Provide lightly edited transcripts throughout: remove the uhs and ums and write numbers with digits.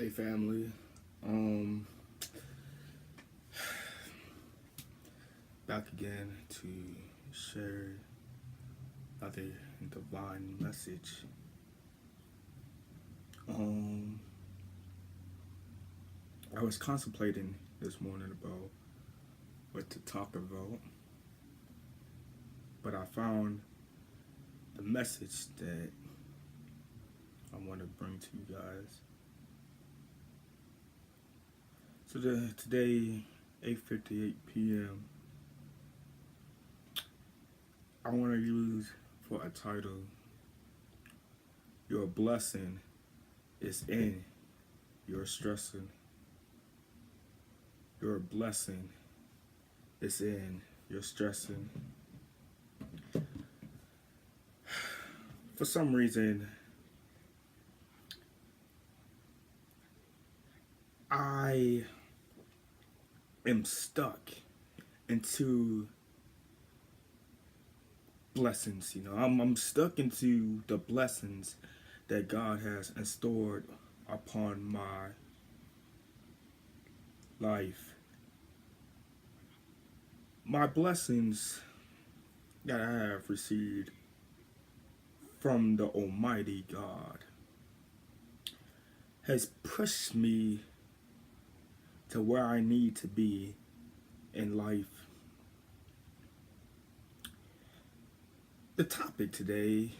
Hey family, um, back again to share another divine message. Um, I was contemplating this morning about what to talk about, but I found the message that I want to bring to you guys. Today, 8:58 p.m. I want to use for a title. Your blessing is in your stressing. Your blessing is in your stressing. For some reason, I am stuck into blessings. I'm stuck into the blessings that God has stored upon my life. My blessings that I have received from the Almighty God has pushed me to where I need to be in life. The topic today,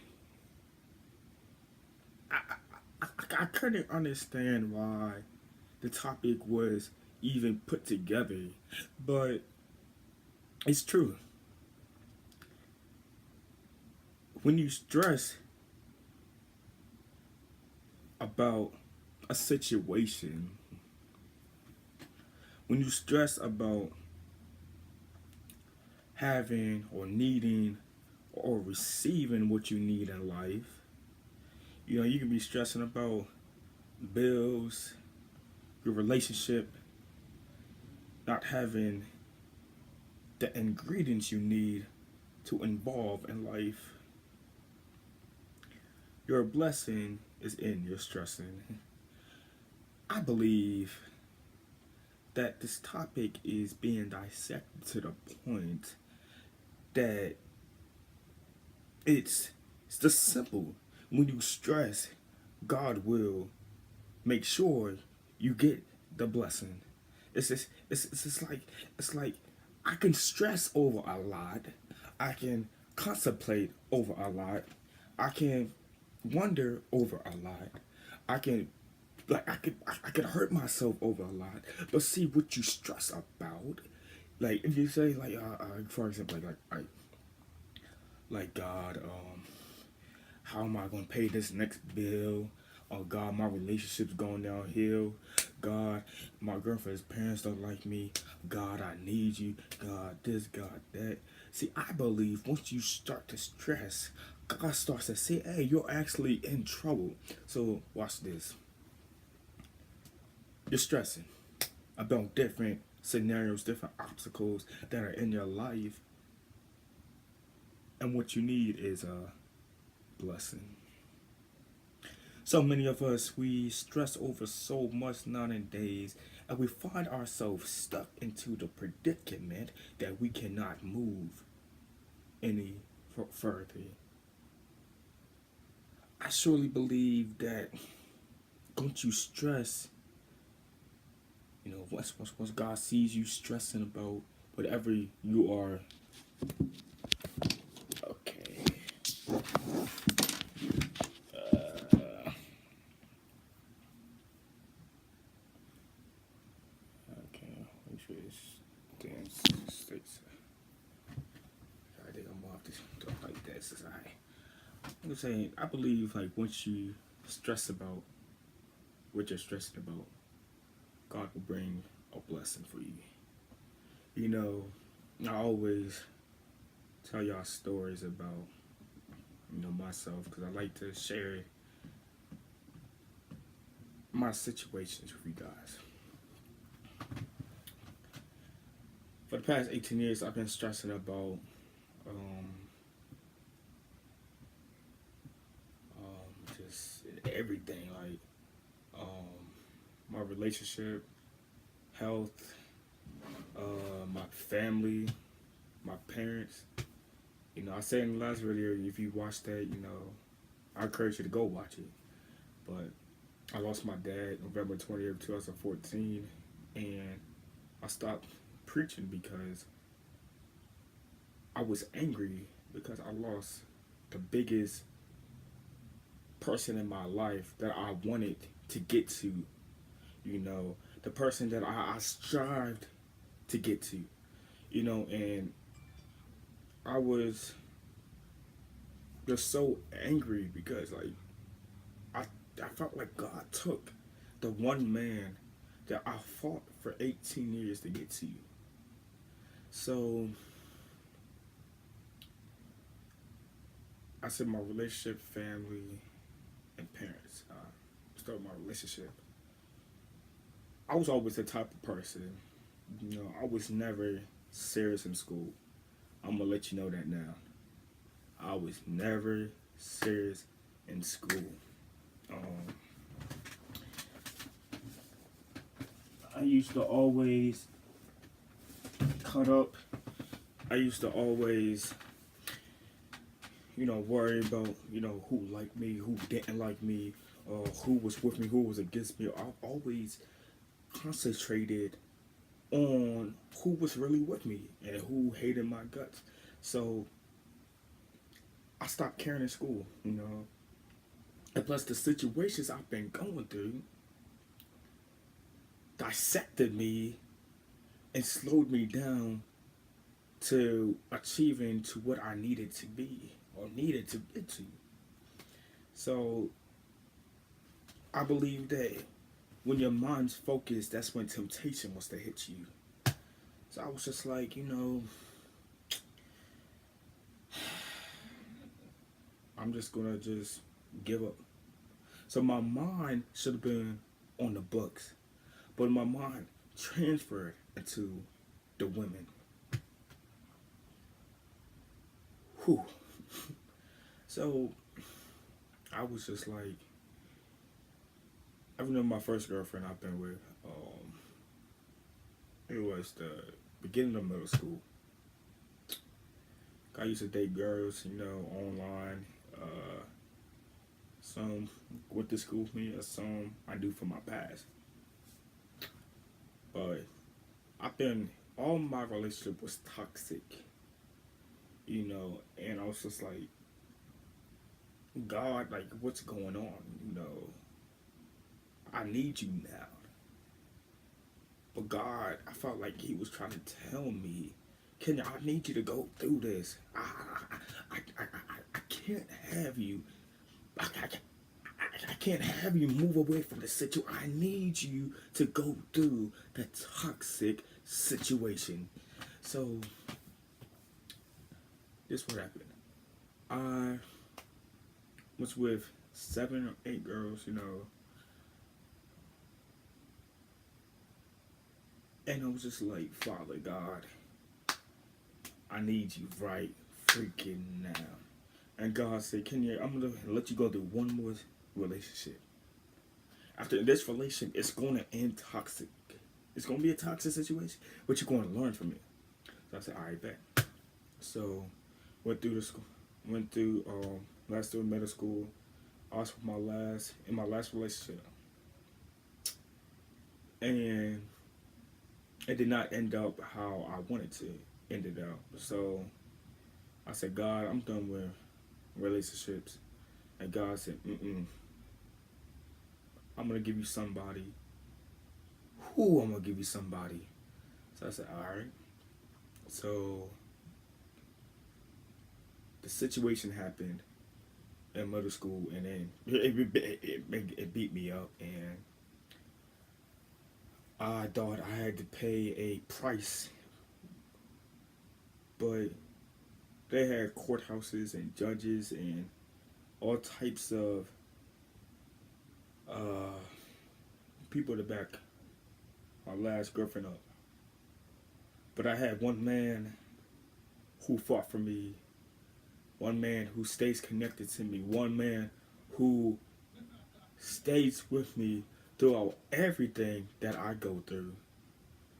I couldn't understand why the topic was even put together, but it's true. When you stress about a situation, when you stress about having or needing or receiving what you need in life, you can be stressing about bills, your relationship, not having the ingredients you need to involve in life. Your blessing is in your stressing. I believe that this topic is being dissected to the point that it's just simple. When you stress, God will make sure you get the blessing. It's like I can stress over a lot. I can contemplate over a lot. I can wonder over a lot. I can I could hurt myself over a lot. But see what you stress about. Like if you say for example like God, how am I gonna pay this next bill? Oh God, my relationship's going downhill. God, my girlfriend's parents don't like me. God, I need you. God, this, God, that. See, I believe once you start to stress, God starts to say, hey, you're actually in trouble. So watch this. You're stressing about different scenarios, different obstacles that are in your life. And what you need is a blessing. So many of us, we stress over so much nowadays, and we find ourselves stuck into the predicament that we cannot move any further. I surely believe that don't you stress, once God sees you stressing about whatever you are, okay, okay, make sure it's dance states. I think I'm off this stuff like that. Says I'm saying I believe like once you stress about what you're stressing about, God will bring a blessing for you. You know, I always tell y'all stories about myself because I like to share my situations with you guys. For the past 18 years, I've been stressing about um, just everything, like um, my relationship, health, my family, my parents. You know, I said in the last video, if you watched that, you know, I encourage you to go watch it. But I lost my dad November 20th, 2014, and I stopped preaching because I was angry because I lost the biggest person in my life that I wanted to get to, you know, the person that I strived to get to, you know, and I was just so angry because, like, I, I felt like God took the one man that I fought for 18 years to get to. So I said my relationship, family, and parents. Start my relationship. I was always the type of person, you know, I was never serious in school. I'm gonna let you know that now. I was never serious in school. Um, I used to always cut up. I used to always, you know, worry about, you know, who liked me, who didn't like me, who was with me, who was against me. I always concentrated on who was really with me and who hated my guts. So I stopped caring in school, you know. And plus the situations I've been going through dissected me and slowed me down to achieving to what I needed to be or needed to get to. So I believe that when your mind's focused, that's when temptation wants to hit you. So I was just like, you know, I'm just gonna just give up. So my mind should have been on the books, but my mind transferred into the women. Whew. So I was just like, I remember my first girlfriend I've been with. It was the beginning of middle school. I used to date girls, you know, online. Some went to school with me, or some I do for my past. But I've been all my relationship was toxic, you know, and I was just like, God, like, what's going on? You know, I need you now. But God, I felt like He was trying to tell me, Kenya, I need you to go through this. I can't have you. I can't have you move away from the situation. I need you to go through the toxic situation. So, this what happened. I was with 7 or 8 girls, you know, and I was just like, Father God, I need you right freaking now. And God said, Kenya, I'm going to let you go through one more relationship. After this relationship, it's going to end toxic. It's going to be a toxic situation, but you're going to learn from it. So I said, all right, bet. So went through the school, went through last year middle school. I was in my last relationship, and it did not end up how I wanted to end it up. So I said, God, I'm done with relationships. And God said, I'm gonna give you somebody. Who I'm gonna give you somebody. So I said, all right. So the situation happened in middle school, and then it beat me up, and I thought I had to pay a price, but they had courthouses and judges and all types of people to back my last girlfriend up. But I had one man who fought for me, one man who stays connected to me, one man who stays with me throughout everything that I go through,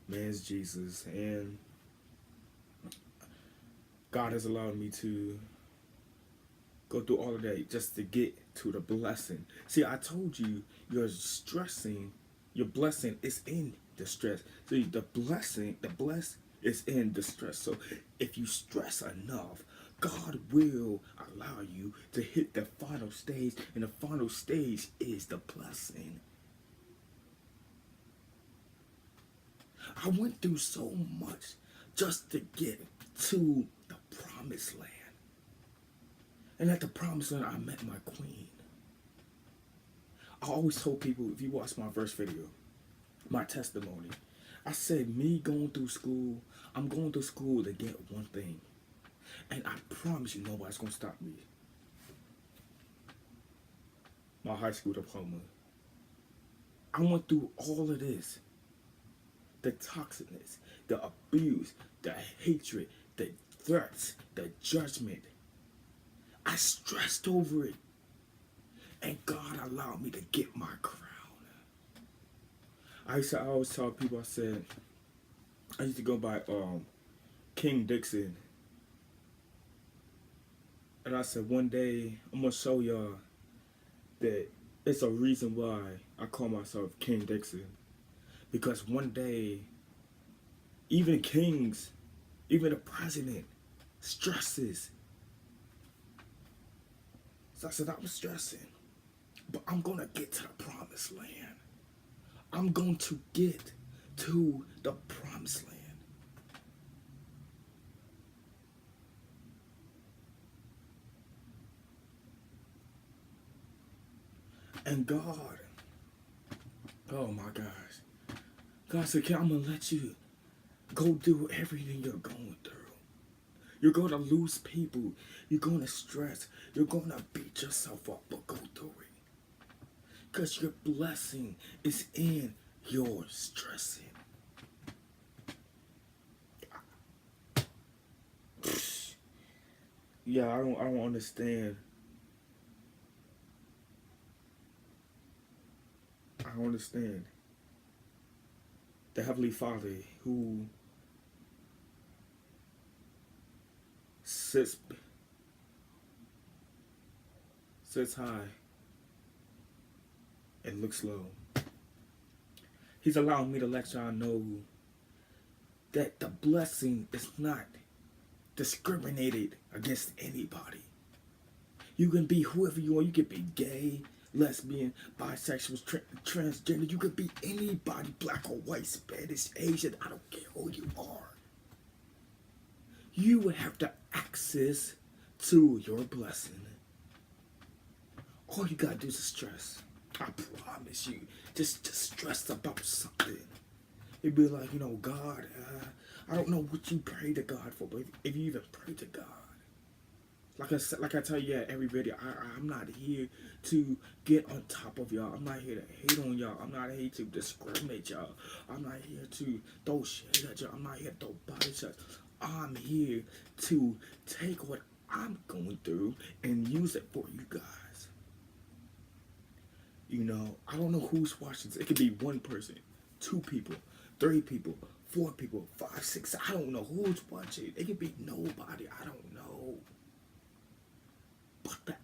man's Jesus, and God has allowed me to go through all of that just to get to the blessing. See, I told you you're stressing, your blessing is in the stress. See, the bless is in the stress. So if you stress enough, God will allow you to hit the final stage, and the final stage is the blessing. I went through so much just to get to the promised land. And at the promised land, I met my queen. I always told people, if you watch my first video, my testimony, I said, me going through school, I'm going through school to get one thing. And I promise you, nobody's going to stop me. My high school diploma. I went through all of this. The toxicness, the abuse, the hatred, the threats, the judgment. I stressed over it. And God allowed me to get my crown. I always tell people, I used to go by King Dixon. And I said, one day, I'm going to show y'all that it's a reason why I call myself King Dixon. Because one day, even kings, even the president, stresses. So I said, I was stressing. But I'm going to get to the promised land. I'm going to get to the promised land. And God, oh my gosh. God said, I'm going to let you go do everything you're going through. You're going to lose people. You're going to stress. You're going to beat yourself up, but go through it. Because your blessing is in your stressing. Yeah, I don't understand. I don't understand. The Heavenly Father who sits high and looks low. He's allowing me to let y'all know that the blessing is not discriminated against anybody. You can be whoever you are. You can be gay, lesbian, bisexual, transgender. You could be anybody, black or white, Spanish, Asian. I don't care who you are. You have the access to your blessing. All you gotta do is stress. I promise you. Just stress about something. You'd be like, God, I don't know what you pray to God for, but if you even pray to God. Like I tell you at every video, I'm not here to get on top of y'all. I'm not here to hate on y'all. I'm not here to discriminate y'all. I'm not here to throw shade at y'all. I'm not here to throw body shots. I'm here to take what I'm going through and use it for you guys. I don't know who's watching this. It could be one person, 2 people, 3 people, 4 people, 5, 6. I don't know who's watching. It could be nobody. I don't know. But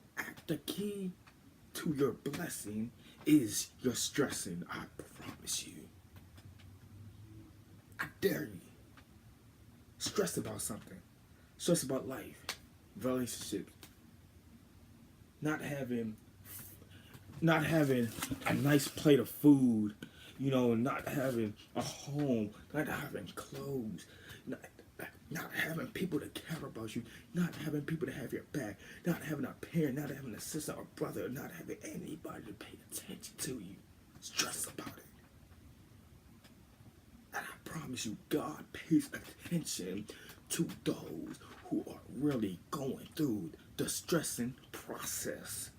the key to your blessing is your stressing. I promise you. I dare you. Stress about something. Stress about life, relationships. Not having a nice plate of food, not having a home, not having clothes, not having people to care about you, not having people to have your back, not having a parent, not having a sister or brother, not having anybody to pay attention to you. Stress about it. And I promise you, God pays attention to those who are really going through the stressing process.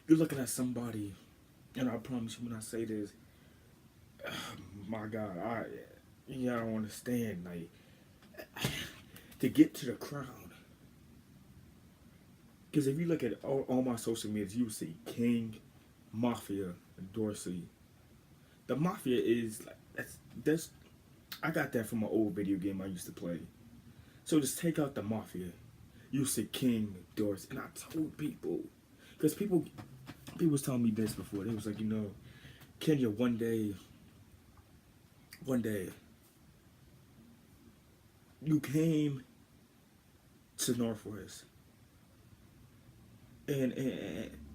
You're looking at somebody, and I promise you when I say this, my God, I don't understand. Like, to get to the crown. Because if you look at all my social medias, you see King Mafia, Dorsey. The Mafia is like that's I got that from an old video game I used to play. So just take out the Mafia. You said King Dorsey, and I told people because people was telling me this before. They was like, Kenya, one day, you came to Northwest, and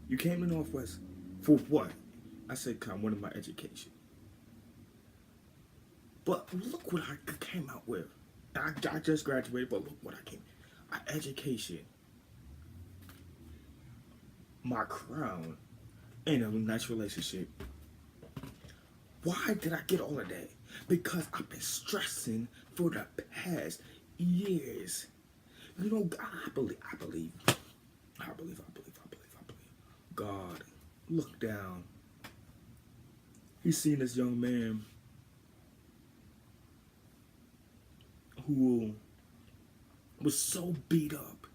you came to Northwest for what? I said, "Come, one of my education." But look what I came out with. I just graduated, but look what I came. Education, my crown, and a nice relationship. Why did I get all of that? Because I've been stressing for the past years. I believe. God, look down. He's seen this young man who was so beat up.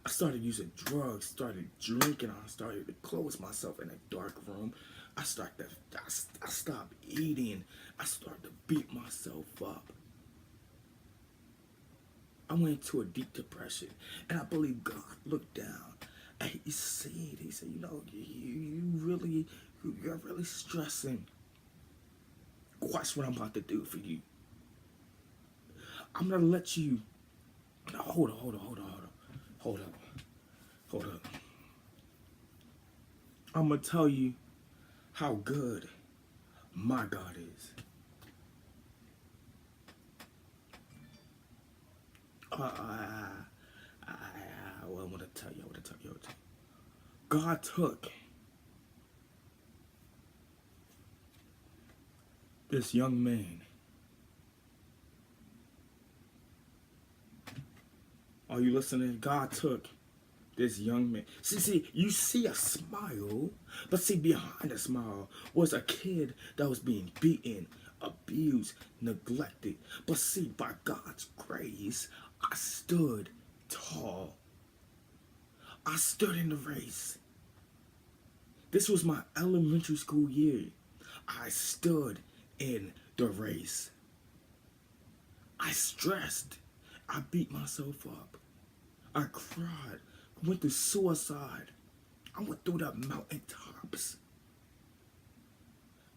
I started using drugs, started drinking, I started to close myself in a dark room. I stopped eating. I started to beat myself up. I went into a deep depression, and I believe God looked down and he said, you're really stressing. Watch what I'm about to do for you. I'm gonna let you. No, hold up. I'm gonna tell you how good my God is. I want to tell you. God took this young man. Are you listening? God took this young man. See, you see a smile, but see, behind the smile was a kid that was being beaten, abused, neglected. But see, by God's grace, I stood tall. I stood in the race. This was my elementary school year. I stood in the race. I stressed. I beat myself up. I cried. Went through suicide. I went through the mountaintops.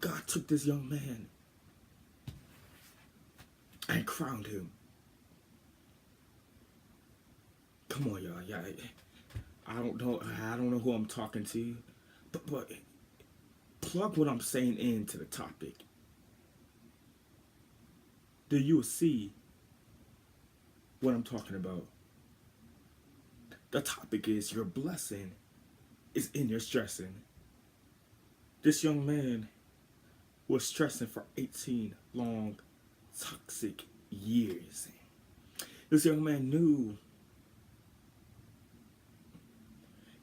God took this young man and crowned him. Come on, y'all. Yeah, I don't know who I'm talking to, but plug what I'm saying into the topic. Then you'll see what I'm talking about. The topic is your blessing is in your stressing. This young man was stressing for 18 long, toxic years. This young man knew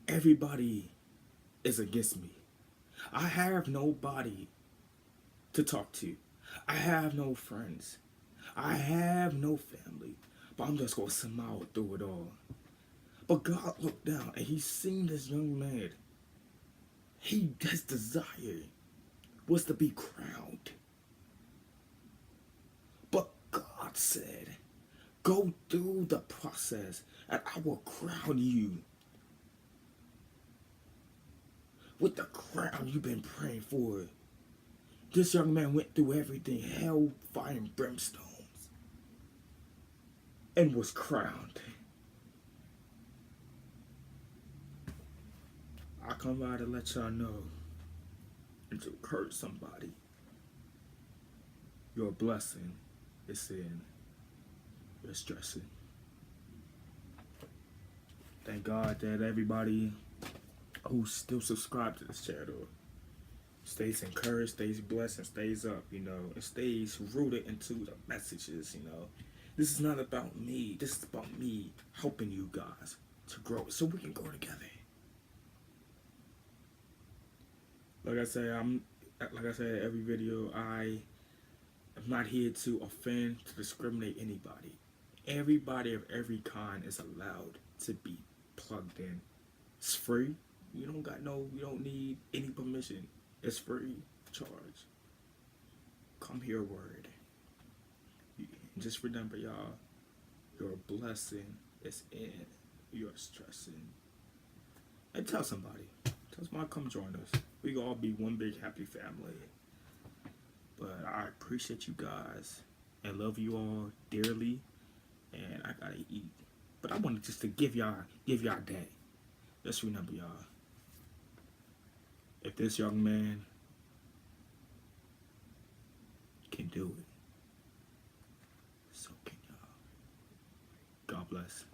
everybody is against me. I have nobody to talk to. I have no friends. I have no family. But I'm just going to smile through it all. But God looked down and he seen this young man. His desire was to be crowned. But God said, go through the process and I will crown you with the crown you've been praying for. This young man went through everything, hell, fire, and brimstones, and was crowned. I come by to let y'all know and to encourage somebody. Your blessing is in your stressing. Thank God that everybody who's still subscribed to this channel stays encouraged, stays blessed, and stays up, and stays rooted into the messages, This is not about me. This is about me helping you guys to grow so we can grow together. Like I say every video, I am not here to offend, to discriminate anybody. Everybody of every kind is allowed to be plugged in. It's free. You don't need any permission. It's free of charge. Come hear a word. And just remember, y'all, your blessing is in your stressing. And tell somebody. Tell somebody come join us. We can all be one big happy family. But I appreciate you guys and love you all dearly. And I gotta eat. But I wanted just to give y'all that. Just remember, y'all. If this young man can do it, so can y'all. God bless.